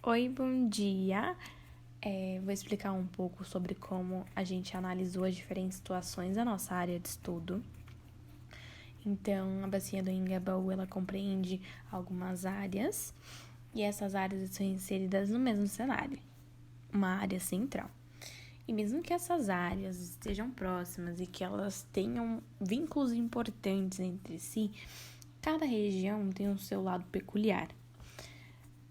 Oi, bom dia. Vou explicar um pouco sobre como a gente analisou as diferentes situações da nossa área de estudo. Então, a bacia do Engabaú, ela compreende algumas áreas e essas áreas são inseridas no mesmo cenário, uma área central. E mesmo que essas áreas estejam próximas e que elas tenham vínculos importantes entre si, cada região tem o seu lado peculiar.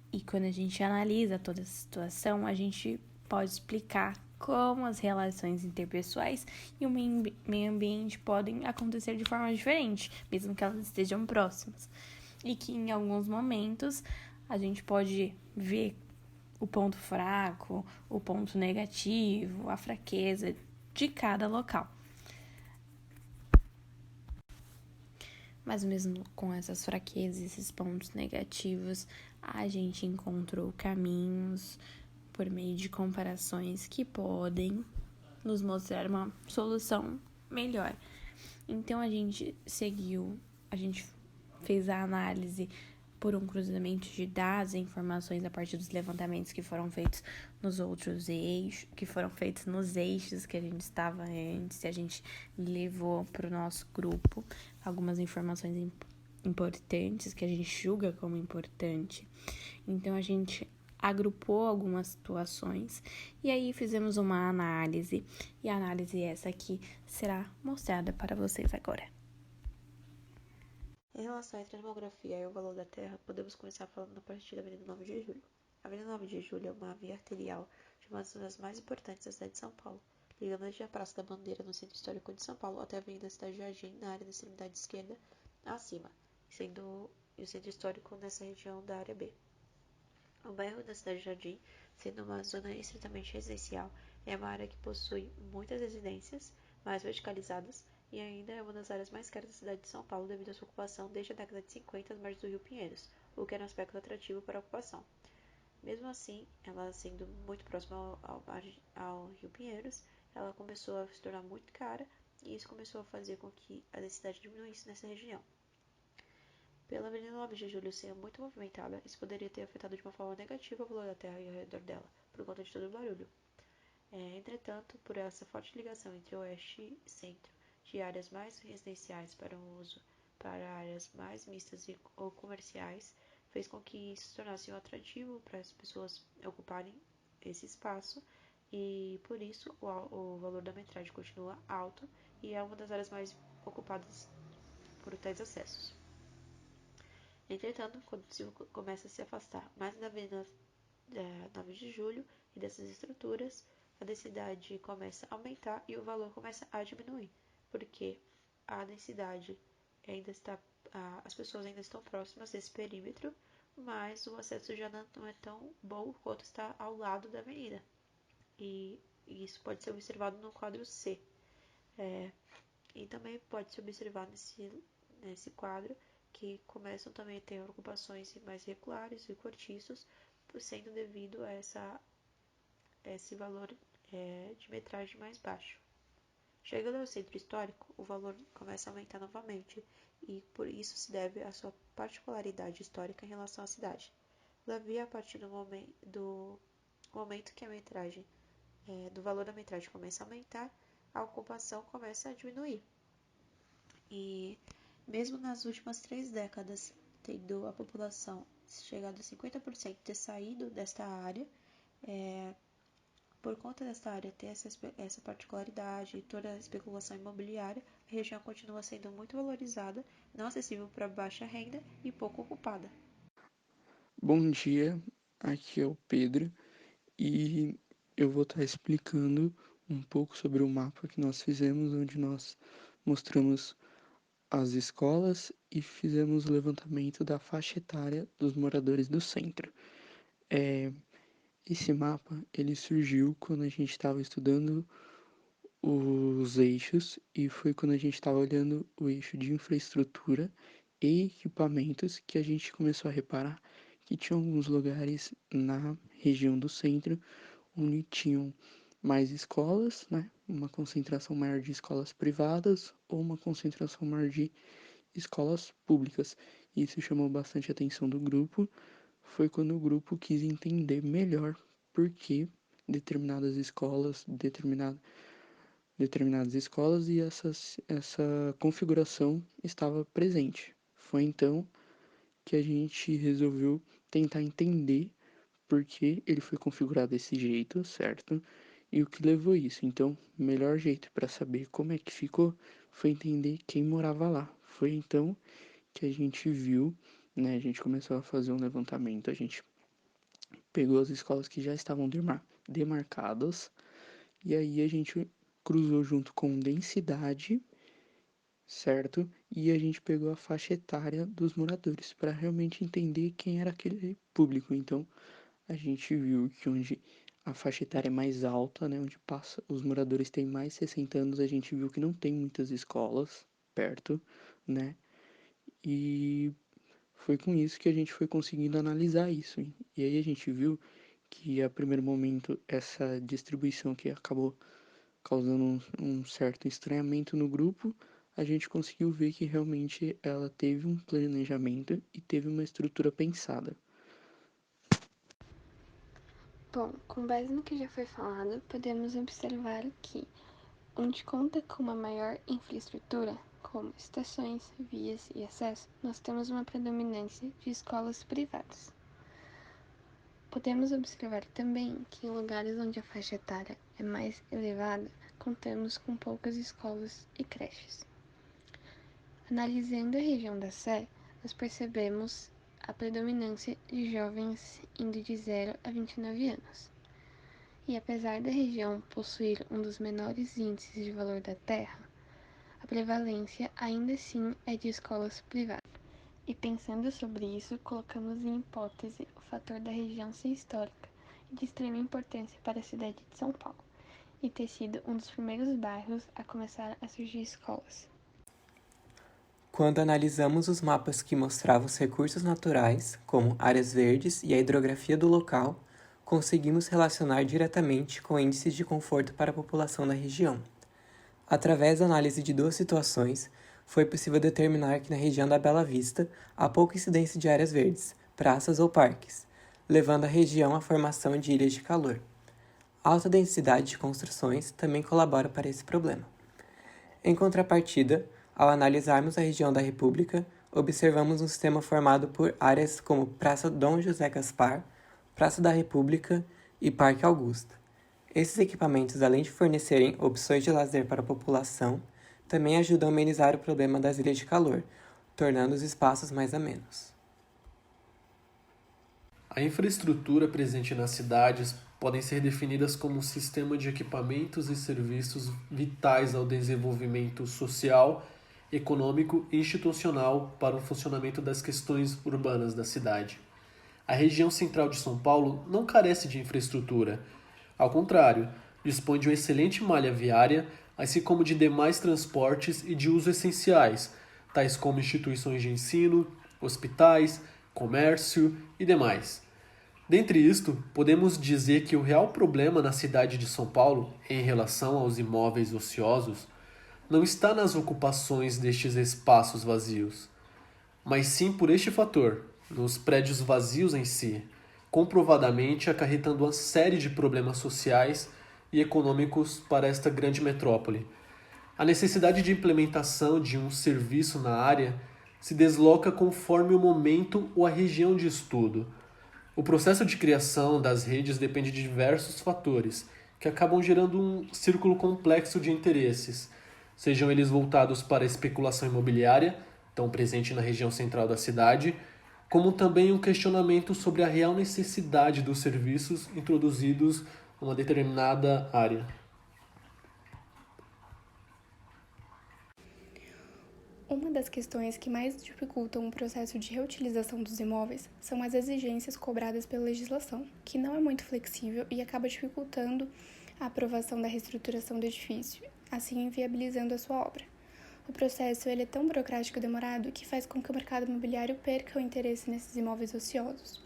E quando a gente analisa toda essa situação, a gente pode explicar como as relações interpessoais e o meio ambiente podem acontecer de forma diferente, mesmo que elas estejam próximas. E que em alguns momentos a gente pode ver o ponto fraco, o ponto negativo, a fraqueza de cada local. Mas mesmo com essas fraquezas, esses pontos negativos, a gente encontrou caminhos por meio de comparações que podem nos mostrar uma solução melhor. Então a gente fez a análise por um cruzamento de dados e informações a partir dos levantamentos que foram feitos nos outros eixos, que foram feitos nos eixos que a gente estava antes, e a gente levou para o nosso grupo algumas informações importantes que a gente julga como importante. Então a gente agrupou algumas situações e aí fizemos uma análise, e a análise essa aqui será mostrada para vocês agora. Em relação entre a demografia e o valor da terra, podemos começar falando a partir da Avenida 9 de Julho. A Avenida 9 de Julho é uma via arterial de uma das mais importantes da cidade de São Paulo, ligando desde a Praça da Bandeira, no centro histórico de São Paulo, até a Avenida Cidade Jardim, na área da extremidade esquerda acima, sendo o centro histórico nessa região da área B. O bairro da Cidade Jardim, sendo uma zona estritamente residencial, é uma área que possui muitas residências mais verticalizadas e ainda é uma das áreas mais caras da cidade de São Paulo devido à sua ocupação desde a década de 50 às margens do Rio Pinheiros, o que era um aspecto atrativo para a ocupação. Mesmo assim, ela sendo muito próxima ao Rio Pinheiros, ela começou a se tornar muito cara e isso começou a fazer com que a densidade diminuísse nessa região. Pela Avenida 9 de Julho ser muito movimentada, isso poderia ter afetado de uma forma negativa o valor da terra e ao redor dela, por conta de todo o barulho. Entretanto, por essa forte ligação entre oeste e centro, de áreas mais residenciais para um uso para áreas mais mistas ou comerciais, fez com que isso se tornasse um atrativo para as pessoas ocuparem esse espaço e por isso o valor da metragem continua alto e é uma das áreas mais ocupadas por tais acessos. Entretanto, quando se começa a se afastar mais da Avenida 9 de Julho e dessas estruturas, a densidade começa a aumentar e o valor começa a diminuir, porque a densidade ainda está, as pessoas ainda estão próximas desse perímetro, mas o acesso já não é tão bom quanto está ao lado da avenida. E isso pode ser observado no quadro C. E também pode se observar nesse quadro que começam também a ter ocupações mais regulares e cortiços, sendo devido a esse valor de metragem mais baixo. Chegando ao centro histórico, o valor começa a aumentar novamente, e por isso se deve à sua particularidade histórica em relação à cidade. Todavia, a partir do momento que a metragem, do valor da metragem começa a aumentar, a ocupação começa a diminuir. E mesmo nas últimas 3 décadas, tendo a população chegado a 50% ter saído desta área, por conta desta área ter essa particularidade e toda a especulação imobiliária, a região continua sendo muito valorizada, não acessível para baixa renda e pouco ocupada. Bom dia, aqui é o Pedro e eu vou estar explicando um pouco sobre o mapa que nós fizemos, onde nós mostramos as escolas e fizemos o levantamento da faixa etária dos moradores do centro. Esse mapa ele surgiu quando a gente estava estudando os eixos e foi quando a gente estava olhando o eixo de infraestrutura e equipamentos que a gente começou a reparar que tinha alguns lugares na região do centro onde tinham mais escolas, né? Uma concentração maior de escolas privadas ou uma concentração maior de escolas públicas. Isso chamou bastante a atenção do grupo, foi quando o grupo quis entender melhor por que determinadas escolas, determinadas escolas e essa configuração estava presente. Foi então que a gente resolveu tentar entender por que ele foi configurado desse jeito, certo? E o que levou isso. Então, o melhor jeito para saber como é que ficou foi entender quem morava lá. Foi então que a gente viu, né? A gente começou a fazer um levantamento, a gente pegou as escolas que já estavam demarcadas e aí a gente cruzou junto com densidade, certo? E a gente pegou a faixa etária dos moradores para realmente entender quem era aquele público. Então, a gente viu que onde a faixa etária é mais alta, né, onde passa, os moradores têm mais de 60 anos, a gente viu que não tem muitas escolas perto, né? E foi com isso que a gente foi conseguindo analisar isso. E aí a gente viu que a primeiro momento essa distribuição que acabou causando um certo estranhamento no grupo, a gente conseguiu ver que realmente ela teve um planejamento e teve uma estrutura pensada. Bom, com base no que já foi falado, podemos observar que, onde conta com uma maior infraestrutura, como estações, vias e acesso, nós temos uma predominância de escolas privadas. Podemos observar também que em lugares onde a faixa etária é mais elevada, contamos com poucas escolas e creches. Analisando a região da Sé, nós percebemos a predominância de jovens indo de 0 a 29 anos. E apesar da região possuir um dos menores índices de valor da terra, a prevalência ainda assim é de escolas privadas. E pensando sobre isso, colocamos em hipótese o fator da região ser histórica e de extrema importância para a cidade de São Paulo, e ter sido um dos primeiros bairros a começar a surgir escolas. Quando analisamos os mapas que mostravam os recursos naturais, como áreas verdes e a hidrografia do local, conseguimos relacionar diretamente com índices de conforto para a população da região. Através da análise de duas situações, foi possível determinar que na região da Bela Vista há pouca incidência de áreas verdes, praças ou parques, levando a região à formação de ilhas de calor. A alta densidade de construções também colabora para esse problema. Em contrapartida, ao analisarmos a região da República, observamos um sistema formado por áreas como Praça Dom José Gaspar, Praça da República e Parque Augusta. Esses equipamentos, além de fornecerem opções de lazer para a população, também ajudam a amenizar o problema das ilhas de calor, tornando os espaços mais amenos. A infraestrutura presente nas cidades podem ser definidas como um sistema de equipamentos e serviços vitais ao desenvolvimento social, econômico e institucional para o funcionamento das questões urbanas da cidade. A região central de São Paulo não carece de infraestrutura. Ao contrário, dispõe de uma excelente malha viária, assim como de demais transportes e de uso essenciais, tais como instituições de ensino, hospitais, comércio e demais. Dentre isto, podemos dizer que o real problema na cidade de São Paulo, em relação aos imóveis ociosos, não está nas ocupações destes espaços vazios, mas sim por este fator, nos prédios vazios em si, comprovadamente acarretando uma série de problemas sociais e econômicos para esta grande metrópole. A necessidade de implementação de um serviço na área se desloca conforme o momento ou a região de estudo. O processo de criação das redes depende de diversos fatores, que acabam gerando um círculo complexo de interesses, sejam eles voltados para a especulação imobiliária, tão presente na região central da cidade, como também um questionamento sobre a real necessidade dos serviços introduzidos numa determinada área. Uma das questões que mais dificultam o processo de reutilização dos imóveis são as exigências cobradas pela legislação, que não é muito flexível e acaba dificultando a aprovação da reestruturação do edifício, assim inviabilizando a sua obra. O processo é tão burocrático e demorado que faz com que o mercado imobiliário perca o interesse nesses imóveis ociosos.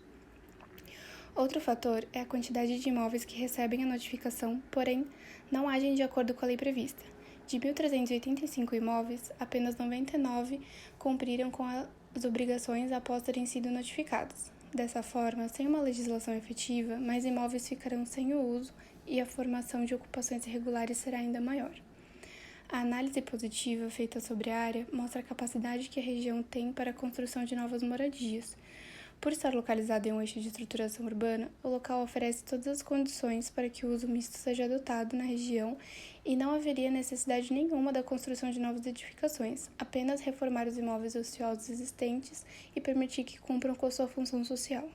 Outro fator é a quantidade de imóveis que recebem a notificação, porém não agem de acordo com a lei prevista. De 1.385 imóveis, apenas 99 cumpriram com as obrigações após terem sido notificados. Dessa forma, sem uma legislação efetiva, mais imóveis ficarão sem o uso e a formação de ocupações irregulares será ainda maior. A análise positiva feita sobre a área mostra a capacidade que a região tem para a construção de novas moradias. Por estar localizado em um eixo de estruturação urbana, o local oferece todas as condições para que o uso misto seja adotado na região e não haveria necessidade nenhuma da construção de novas edificações, apenas reformar os imóveis ociosos existentes e permitir que cumpram com sua função social.